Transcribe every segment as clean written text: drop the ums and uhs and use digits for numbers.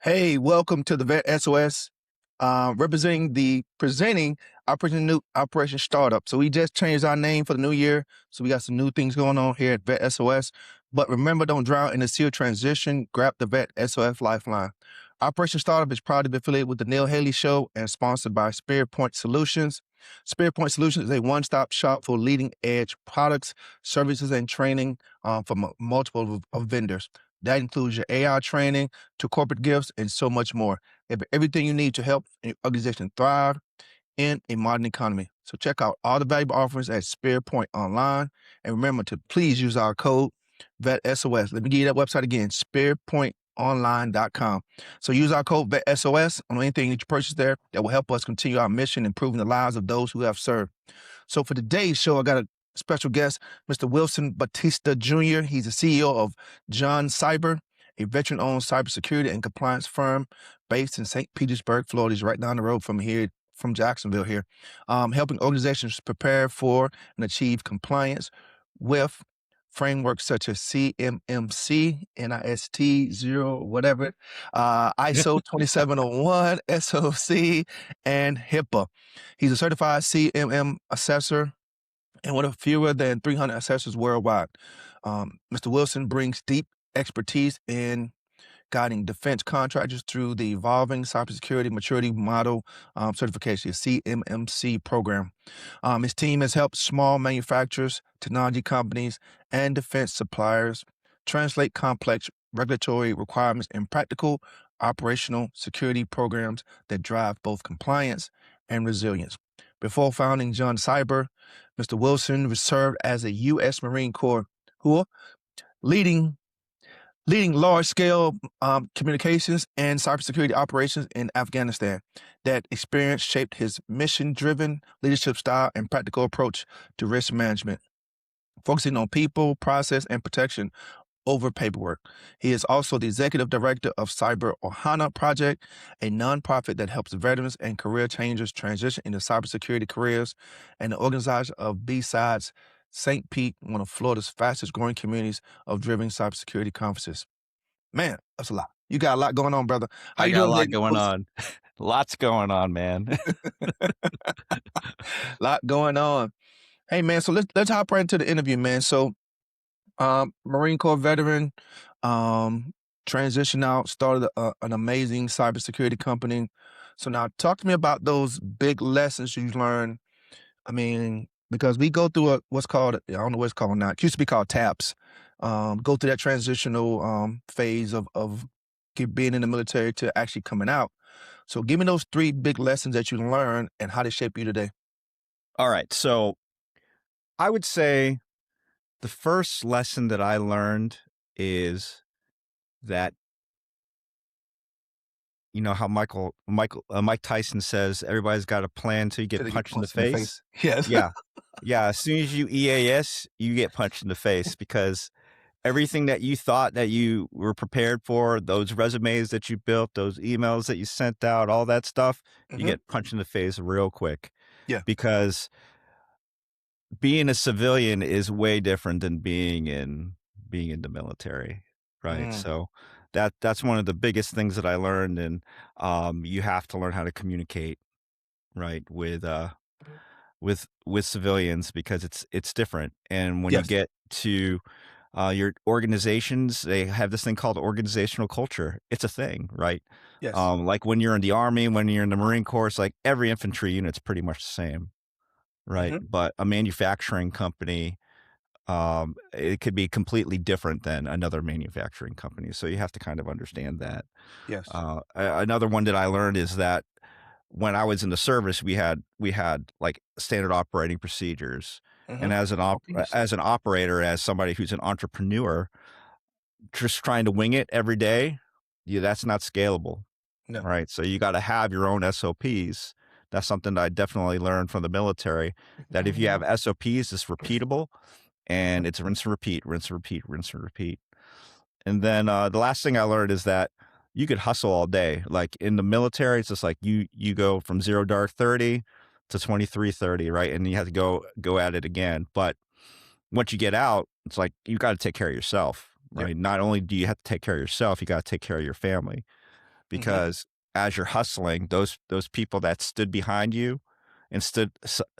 Hey, welcome to the VET S.O.S. Presenting Operation Startup. So we just changed our name for the new year. So we got some new things going on here at VET S.O.S. But remember, don't drown in the sea of transition. Grab the VET S.O.S. Lifeline. Operation Startup is proud to be affiliated with the Neil Haley Show and sponsored by Spirit Point Solutions. Spirit Point Solutions is a one-stop shop for leading-edge products, services, and training from multiple of vendors. That includes your AI training to corporate gifts and so much more. They have everything you need to help your organization thrive in a modern economy. So check out all the valuable offerings at Spear Point Online. And remember to please use our code VET S.O.S. Let me give you that website again, spearpointonline.com. So use our code VET S.O.S. on anything that you purchase there. That will help us continue our mission, improving the lives of those who have served. So for today's show, I got a special guest, Mr. Wilson Bautista Jr. He's the CEO of Jun Cyber, a veteran-owned cybersecurity and compliance firm based in St. Petersburg, Florida. He's right down the road from here, from Jacksonville here, helping organizations prepare for and achieve compliance with frameworks such as CMMC, NIST 0, whatever, ISO 2701, SOC, and HIPAA. He's a certified CMM assessor and one of fewer than 300 assessors worldwide. Mr. Wilson brings deep expertise in guiding defense contractors through the evolving cybersecurity maturity model certification, CMMC program. His team has helped small manufacturers, technology companies, and defense suppliers translate complex regulatory requirements in practical operational security programs that drive both compliance and resilience. Before founding Jun Cyber, Mr. Wilson served as a U.S. Marine Corps leading large-scale communications and cybersecurity operations in Afghanistan. That experience shaped his mission-driven leadership style and practical approach to risk management, focusing on people, process, and protection over paperwork. He is also the executive director of Cyber Ohana Project, a nonprofit that helps veterans and career changers transition into cybersecurity careers, and the organizer of B-Sides St. Pete, one of Florida's fastest growing communities of driven cybersecurity conferences. Man, that's a lot. You got a lot going on, brother. How I you got a doing lot today? going on. Lots going on, man. Lot going on. Hey man, so let's hop right into the interview, man. So Marine Corps veteran, transitioned out, started an amazing cybersecurity company. So now talk to me about those big lessons you learned. I mean, because we go through what's called, I don't know what it's called now. It used to be called TAPS. Go through that transitional phase of being in the military to actually coming out. So give me those 3 big lessons that you learned and how they shape you today. All right. So I would say the first lesson that I learned is that, you know how Mike Tyson says, everybody's got a plan till you get Till they get punched in the punched in the face. face. Yes. Yeah. Yeah. As soon as you EAS, you get punched in the face because everything that you thought that you were prepared for, those resumes that you built, those emails that you sent out, all that stuff, you Hmm. get punched in the face real quick. Yeah. Because being a civilian is way different than being in the military, right? Mm. So that's one of the biggest things that I learned, and you have to learn how to communicate, right, with civilians because it's different. And when you Yes. get to your organizations, they have this thing called organizational culture. It's a thing, right? Yes. Like when you're in the Army, when you're in the Marine Corps, it's like every infantry unit's pretty much the same, right? Hmm. But a manufacturing company, it could be completely different than another manufacturing company. So you have to kind of understand that. Yes. Another one that I learned is that when I was in the service, we had like standard operating procedures. Hmm. And Okay. as an operator, as somebody who's an entrepreneur, just trying to wing it every day, yeah, that's not scalable, No. right? So you got to have your own SOPs. That's something that I definitely learned from the military, that if you have SOPs, it's repeatable and it's rinse and repeat, rinse and repeat, rinse and repeat. And then the last thing I learned is that you could hustle all day. Like in the military, it's just like you go from 0 dark 30 to 23:30, right? And you have to go at it again. But once you get out, it's like you got to take care of yourself, Yep. right? Not only do you have to take care of yourself, you got to take care of your family. Mm-hmm. because as you're hustling, those people that stood behind you and stood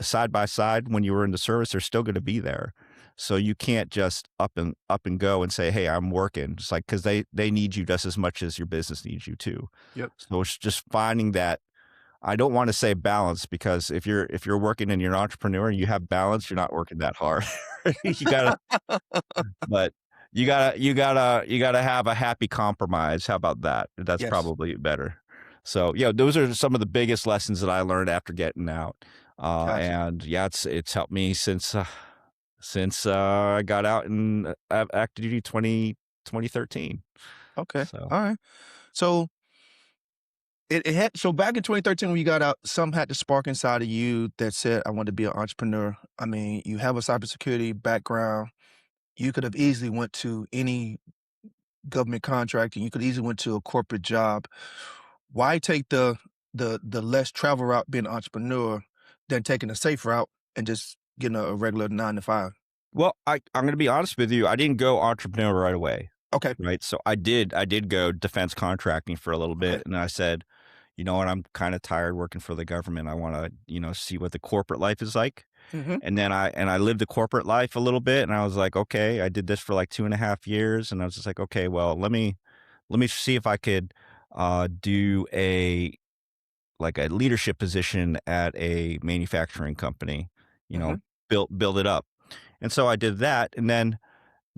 side by side when you were in the service are still going to be there. So you can't just up and go and say, "Hey, I'm working." It's like because they need you just as much as your business needs you too. Yep. So it's just finding that. I don't want to say balance because if you're working and you're an entrepreneur and you have balance, you're not working that hard. You gotta, but you gotta have a happy compromise. How about that? That's Yes. probably better. So yeah, those are some of the biggest lessons that I learned after getting out. Gotcha. And yeah, it's helped me since I got out in active duty 2013. Okay. So All right. So it had so back in 2013 when you got out, some had the spark inside of you that said, I want to be an entrepreneur. I mean, you have a cybersecurity background. You could have easily went to any government contract and you could easily went to a corporate job. Why take the less travel route being an entrepreneur than taking a safe route and just getting a regular 9 to 5? well, I'm going to be honest with you. I didn't go entrepreneur right away. Okay. Right. So I did go defense contracting for a little Okay. bit. And I said, you know what, I'm kind of tired working for the government. I want to, see what the corporate life is like. Mm-hmm. And then I lived the corporate life a little bit and I was like, okay, I did this for like 2.5 years. And I was just like, okay, well, let me see if I could do a leadership position at a manufacturing company, you Mm-hmm. know, build it up. And so I did that. And then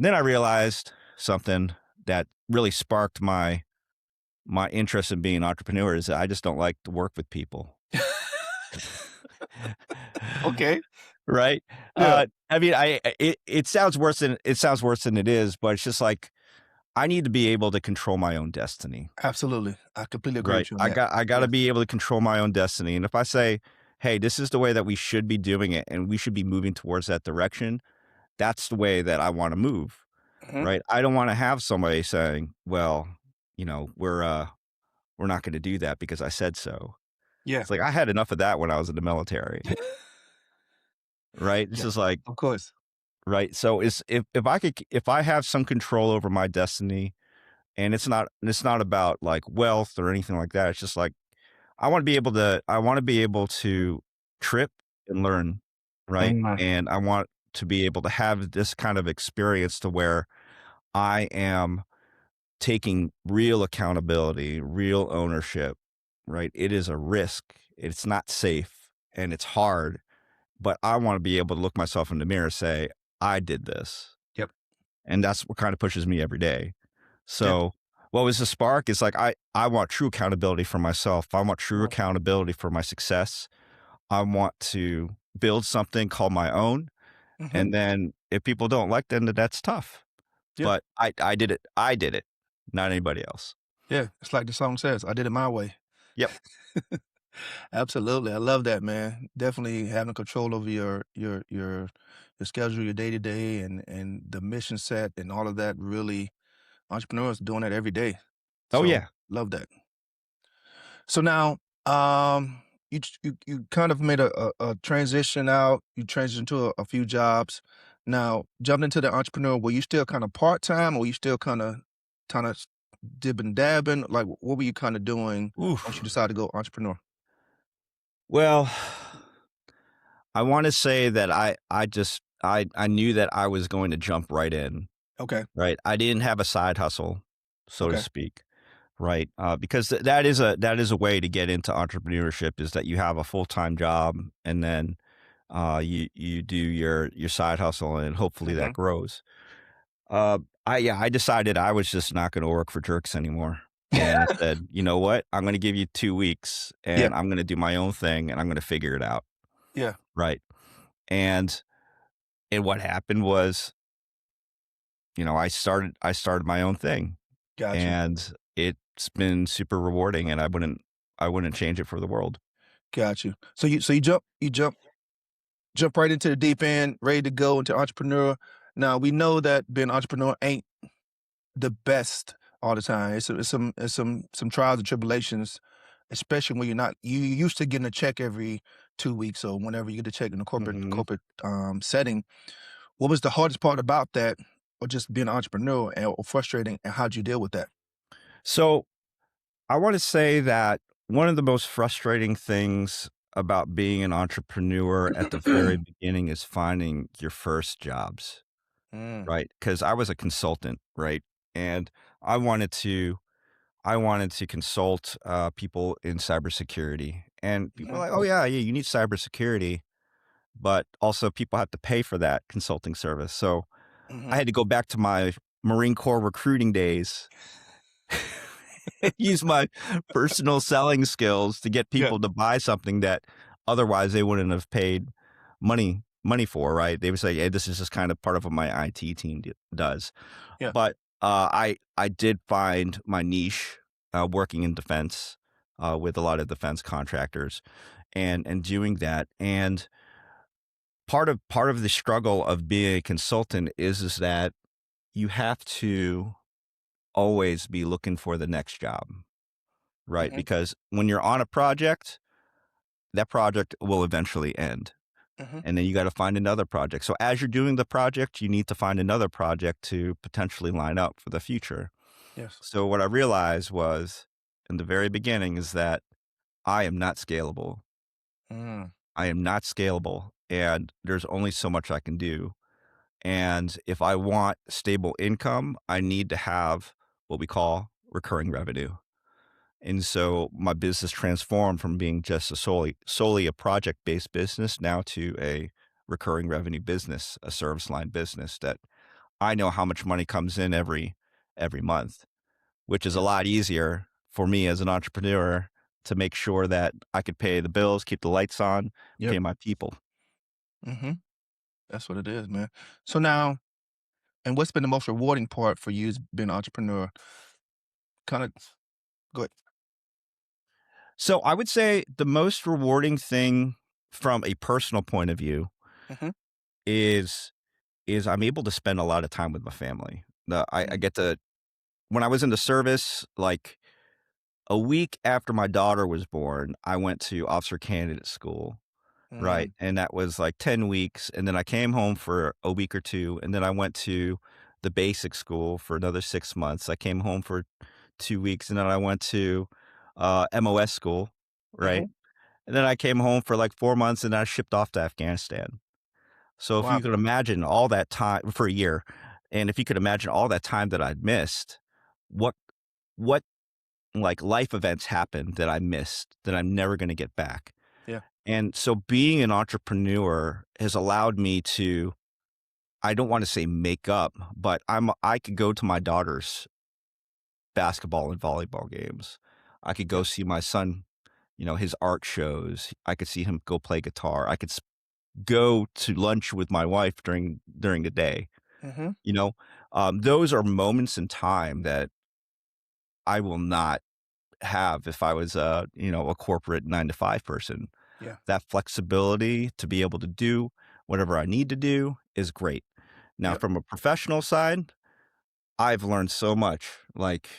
I realized something that really sparked my interest in being an entrepreneur is that I just don't like to work with people. Okay. Right? Yeah. I mean, it sounds worse than it is, but it's just like I need to be able to control my own destiny. Absolutely. I completely agree Right? with you on I that. got I got to Yes. be able to control my own destiny. And if I say, "Hey, this is the way that we should be doing it and we should be moving towards that direction," that's the way that I want to move. Hmm. Right? I don't want to have somebody saying, "Well, we're not going to do that because I said so." Yeah. It's like I had enough of that when I was in the military, right? It's Yeah. just like, Of course. right. So it's if I have some control over my destiny, and it's not about like wealth or anything like that. It's just like I want to be able to trip and learn, right? Amen. And I want to be able to have this kind of experience to where I am taking real accountability, real ownership, right? It is a risk. It's not safe and it's hard, but I want to be able to look myself in the mirror and say, I did this. Yep. And that's what kind of pushes me every day. Yeah. So what was the spark? It's like, I want true accountability for myself. I want true accountability for my success. I want to build something called my own. Mm-hmm. And then if people don't like them, then that's tough. Yeah. But I did it. I did it, not anybody else. Yeah. It's like the song says, I did it my way. Yep. Absolutely. I love that, man. Definitely having control over your schedule, your day to day and the mission set and all of that. Really, entrepreneurs doing that every day. Oh So yeah. love that. So now, you kind of made a transition out. You transitioned to a few jobs. Now, jumped into the entrepreneur. Were you still kind of part time, or were you still kind of dibbing dabbing? Like, what were you kind of doing once you Oof. decided to go entrepreneur? Well, I want to say that I knew that I was going to jump right in, Okay. right? I didn't have a side hustle, so to Okay. speak, right? Because that is a way to get into entrepreneurship is that you have a full-time job and then you do your side hustle and hopefully Hmm. that grows. I decided I was just not going to work for jerks anymore. And I said, you know what? I'm going to give you 2 weeks Yeah. and I'm going to do my own thing and I'm going to figure it out. Yeah. Right. And what happened was, I started my own thing Got you. and it's been super rewarding and I wouldn't change it for the world. Got you. So you jump right into the deep end, ready to go into entrepreneur. Now we know that being an entrepreneur ain't the best all the time. It's some trials and tribulations, especially when you used to getting a check every 2 weeks or whenever you get a check in a Hmm. corporate setting. What was the hardest part about that, or just being an entrepreneur, or frustrating, and how'd you deal with that? So I want to say that one of the most frustrating things about being an entrepreneur at the very beginning is finding your first jobs, Mm, right? Because I was a consultant, right? And I wanted to I wanted to consult people in cybersecurity, and people were mhm, like, "Oh yeah, you need cybersecurity," but also people have to pay for that consulting service. So I mhm. had to go back to my Marine Corps recruiting days, use my personal selling skills to get Yeah, people to buy something that otherwise they wouldn't have paid money for, right? They would say, "Hey, this is just kind of part of what my IT team does." yeah. But I did find my niche working in defense with a lot of defense contractors, and doing that. And part of the struggle of being a consultant is that you have to always be looking for the next job, right? Mhm, Because when you're on a project, that project will eventually end. mhm. And then you got to find another project. So as you're doing the project, you need to find another project to potentially line up for the future. Yes. So what I realized was in the very beginning is that I am not scalable. Mm, I am not scalable. And there's only so much I can do. And if I want stable income, I need to have what we call recurring revenue. And so my business transformed from being just a solely a project-based business now to a recurring revenue business, a service line business that I know how much money comes in every month, which is a yes. lot easier for me as an entrepreneur to make sure that I could pay the bills, keep the lights on, Yep. pay my people. Mhm. That's what it is, man. So now, and what's been the most rewarding part for you as being an entrepreneur? Kinda go ahead. So I would say the most rewarding thing from a personal point of view Mhm, is I'm able to spend a lot of time with my family. I mm, get to when I was in the service, like a week after my daughter was born, I went to officer candidate school, right? mm, And that was like 10 weeks. And then I came home for a week or two. And then I went to the basic school for another 6 months. I came home for 2 weeks. And then I went to MOS school, right? mhm. And then I came home for like 4 months and I shipped off to Afghanistan. So if Wow. you could imagine all that time for a year, and if you could imagine all that time that I'd missed, what what like life events happened that I missed that I'm never going to get back. Yeah. And so being an entrepreneur has allowed me to, I don't want to say make up, but I could go to my daughter's basketball and volleyball games. I could go Yeah. see my son, his art shows. I could see him go play guitar. I could go to lunch with my wife during the day. Mhm. You know, those are moments in time that I will not have if I was a corporate 9 to 5 person. Yeah. That flexibility to be able to do whatever I need to do is great. Now, Yep. from a professional side, I've learned so much. Like,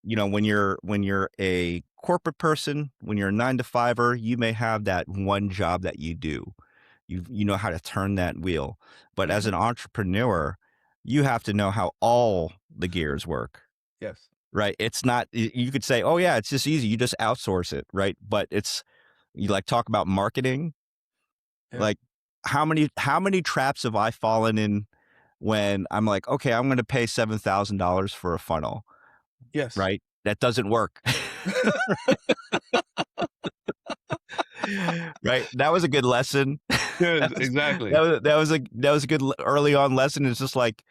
when you're a corporate person, when you're a 9 to 5er, you may have that one job that you do. You know how to turn that wheel. But as Mhm. an entrepreneur, you have to know how all the gears work. Yes. Right? It's not you could say, "Oh, yeah, it's just easy. You just outsource it," right? But you, like, talk about marketing, Yeah. like, how many traps have I fallen in when I'm like, "Okay, I'm gonna pay $7,000 for a funnel," Yes. right? That doesn't work. Right? That was a good lesson. Yes, That was exactly. that was a good early on lesson. It's just like,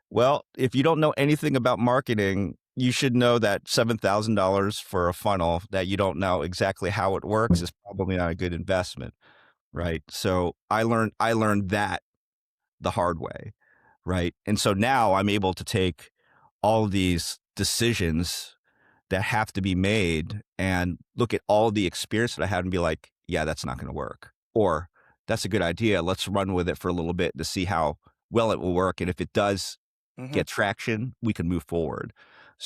well, if you don't know anything about marketing, you should know that $7,000 for a funnel that you don't know exactly how it works is probably not a good investment, right? So I learned that the hard way, right? And so now I'm able to take all these decisions that have to be made and look at all the experience that I had and be like, yeah, that's not going to work. Or that's a good idea. Let's run with it for a little bit to see how well it will work. And if it does Mhm. get traction, we can move forward.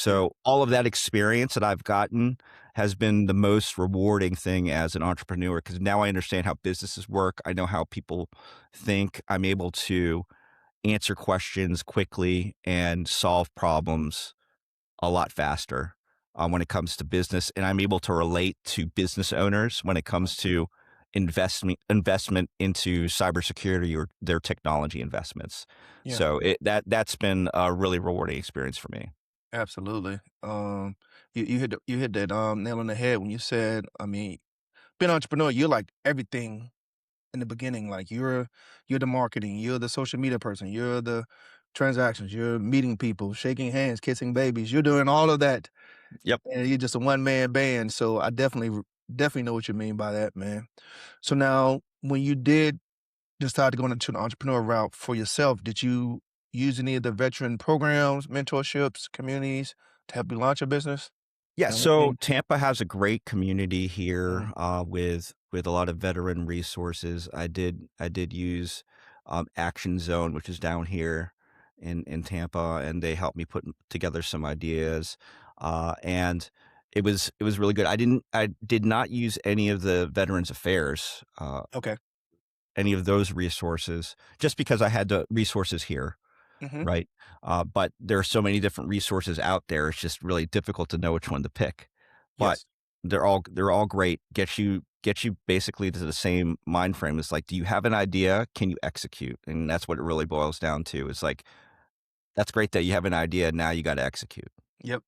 Yeah. So all of that experience that I've gotten has been the most rewarding thing as an entrepreneur because now I understand how businesses work. I know how people think. I'm able to answer questions quickly and solve problems a lot faster. when it comes to business, and I'm able to relate to business owners when it comes to investment into cybersecurity or their technology investments. Yeah, So that's been a really rewarding experience for me. absolutely. You hit that nail on the head when you said, I mean, being an entrepreneur, you're like everything in the beginning. Like you're the marketing, you're the social media person, you're the transactions, you're meeting people, shaking hands, kissing babies. You're doing all of that, Yep. and you're just a one man band. So I definitely know what you mean by that, man. So now, when you did decide to go into an entrepreneur route for yourself, did you use any of the veteran programs, mentorships, communities to help you launch your business? Yeah, And so Tampa has a great community here, mm, with a lot of veteran resources. I did use Action Zone, which is down here in Tampa, and they helped me put together some ideas, and it was really good. I did not use any of the Veterans Affairs, okay. any of those resources, just because I had the resources here. Hmm. Right? But there are so many different resources out there. It's just really difficult to know which one to pick. But Yes. they're all great. Get you basically to the same mind frame. It's like, do you have an idea? Can you execute? And that's what it really boils down to. It's like, that's great that you have an idea. Now you got to execute. Yep.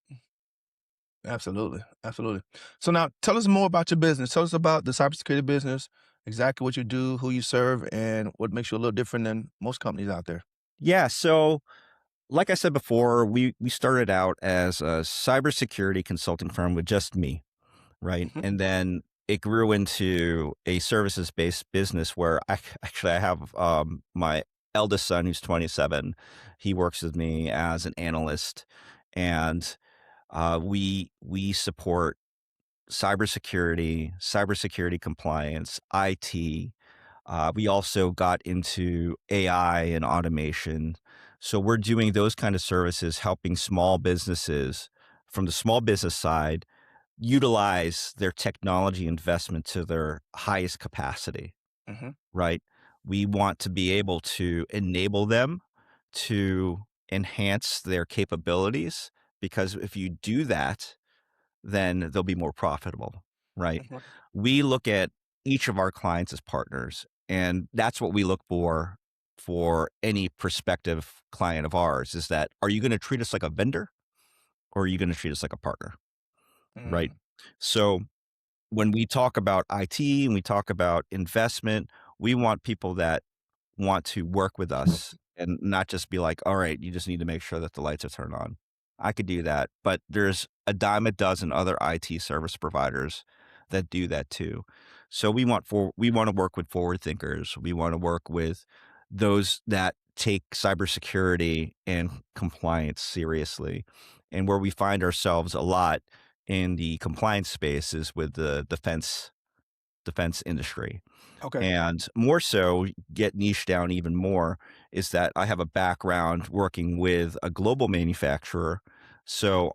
Absolutely. Absolutely. So now tell us more about your business. Tell us about the cybersecurity business, exactly what you do, who you serve, and what makes you a little different than most companies out there. Yeah. So like I said before, we started out as a cybersecurity consulting firm with just me. Right? Hmm. And then it grew into a services-based business where I have my eldest son who's 27. He works with me as an analyst, and we support cybersecurity compliance, IT. We also got into AI and automation. So we're doing those kind of services, helping small businesses from the small business side utilize their technology investment to their highest capacity, Hmm. right? We want to be able to enable them to enhance their capabilities, because if you do that, then they'll be more profitable, right? Hmm. We look at each of our clients as partners, and that's what we look for any prospective client of ours, is that, are you going to treat us like a vendor, or are you going to treat us like a partner, right? Mm. So when we talk about IT and we talk about investment, we want people that want to work with us and not just be like, all right, you just need to make sure that the lights are turned on. I could do that. But there's a dime a dozen other IT service providers that do that too. So we want to work with forward thinkers. We want to work with those that take cybersecurity and compliance seriously. And where we find ourselves a lot in the compliance space is with the defense industry. Okay. And more so, get niche down even more, is that I have a background working with a global manufacturer. So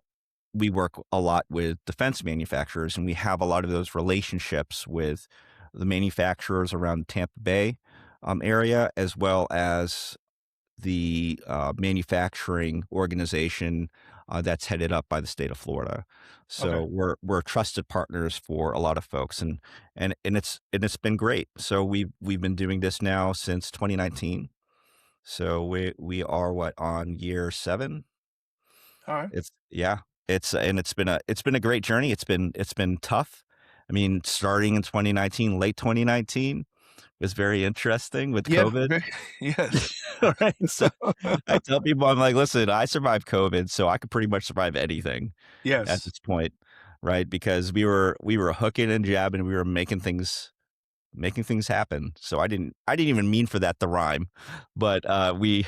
we work a lot with defense manufacturers, and we have a lot of those relationships with the manufacturers around the Tampa Bay area, as well as the manufacturing organization that's headed up by the state of Florida. Okay. So we're trusted partners for a lot of folks, and it's been great. So we've been doing this now since 2019. So we are what, on year 7? All right. It's yeah. It's been a great journey. It's been tough. I mean, starting in 2019, late 2019 was very interesting with Yeah. COVID. Yes. Right? So I tell people, I'm like, listen, I survived COVID, so I could pretty much survive anything at Yes. this point, right? Because we were hooking and jabbing, we were making things happen. So I didn't even mean for that to rhyme, but we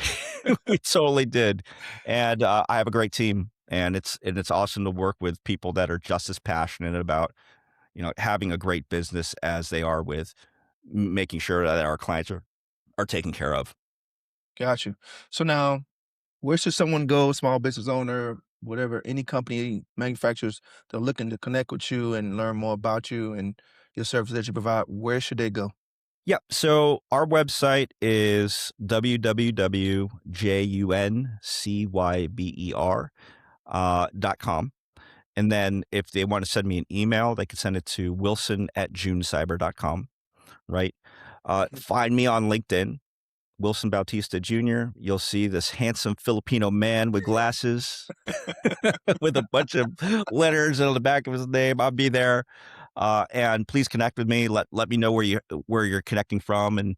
we totally did. And I have a great team, and it's awesome to work with people that are just as passionate about, having a great business as they are with making sure that our clients are taken care of. Got you. So now, where should someone go, small business owner, whatever, any company, manufacturers that are looking to connect with you and learn more about you and your service that you provide? Where should they go? Yeah. So our website is www.juncyber.com. And then if they want to send me an email, they can send it to wilson@juncyber.com, right? Find me on LinkedIn, Wilson Bautista Jr. You'll see this handsome Filipino man with glasses with a bunch of letters on the back of his name. I'll be there. And please connect with me. Let me know where you're connecting from, and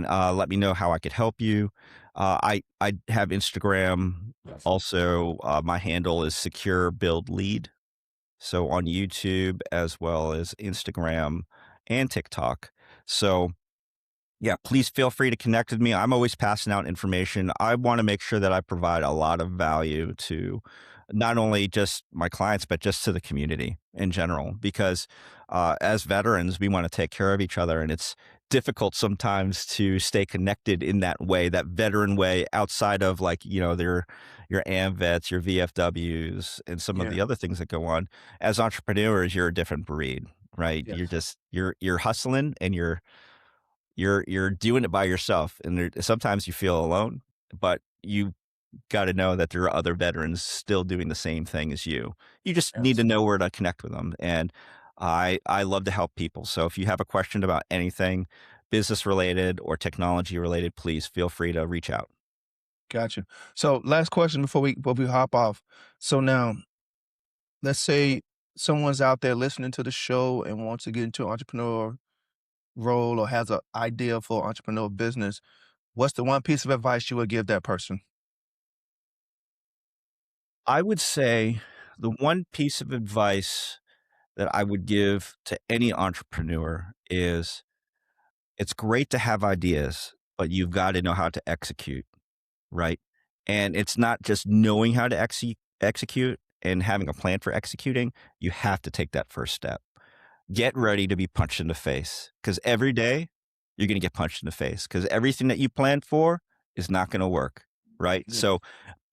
let me know how I could help you. I have Instagram also. My handle is Secure Build Lead. So on YouTube as well as Instagram and TikTok. So yeah, please feel free to connect with me. I'm always passing out information. I want to make sure that I provide a lot of value to not only just my clients, but just to the community in general. Because as veterans, we want to take care of each other. And it's difficult sometimes to stay connected in that way, that veteran way, outside of like, your AMVETs, your VFWs, and some of Yeah. the other things that go on. As entrepreneurs, you're a different breed, right? You're Yes. just, you're hustling and you're doing it by yourself, and sometimes you feel alone, but you got to know that there are other veterans still doing the same thing as you. You just need to know Absolutely. where to connect with them, and I love to help people. So if you have a question about anything business related or technology related, please feel free to reach out. Gotcha. So last question before we hop off. So now, let's say someone's out there listening to the show and wants to get into an entrepreneur role or has an idea for entrepreneurial business. What's the one piece of advice you would give that person? I would say the one piece of advice that I would give to any entrepreneur is it's great to have ideas, but you've got to know how to execute. Right? And it's not just knowing how to execute and having a plan for executing. You have to take that first step. Get ready to be punched in the face, because every day you're going to get punched in the face, because everything that you planned for is not going to work. Right? Yeah. So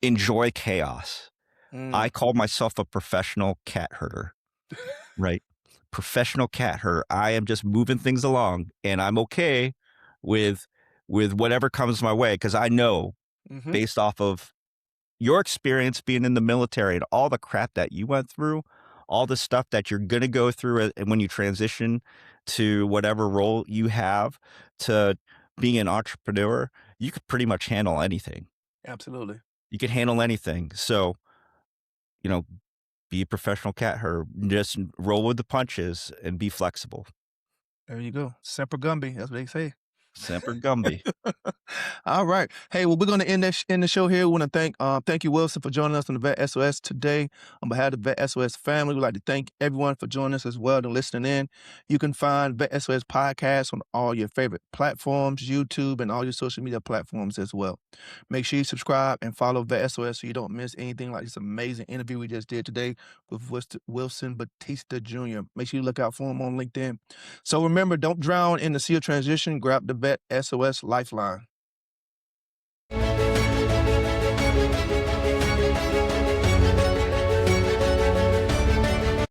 enjoy chaos. I Mm. call myself a professional cat herder, right? Professional cat herder. I am just moving things along, and I'm okay with whatever comes my way, because I know, Mhm. based off of your experience being in the military and all the crap that you went through, all the stuff that you're going to go through and when you transition to whatever role you have to being an entrepreneur, you could pretty much handle anything. Absolutely. You can handle anything. So, you know, be a professional cat herder, just roll with the punches and be flexible. There you go. Semper Gumby, that's what they say. Semper Gumby. All right. Hey, well, we're going to end the show here. We want to thank you, Wilson, for joining us on the VET S.O.S. today. On behalf of the VET S.O.S. family, we'd like to thank everyone for joining us as well and listening in. You can find VET S.O.S. podcast on all your favorite platforms, YouTube, and all your social media platforms as well. Make sure you subscribe and follow VET S.O.S. so you don't miss anything like this amazing interview we just did today with Wilson Bautista Jr. Make sure you look out for him on LinkedIn. So remember, don't drown in the sea of transition. Grab the VET S.O.S. Lifeline.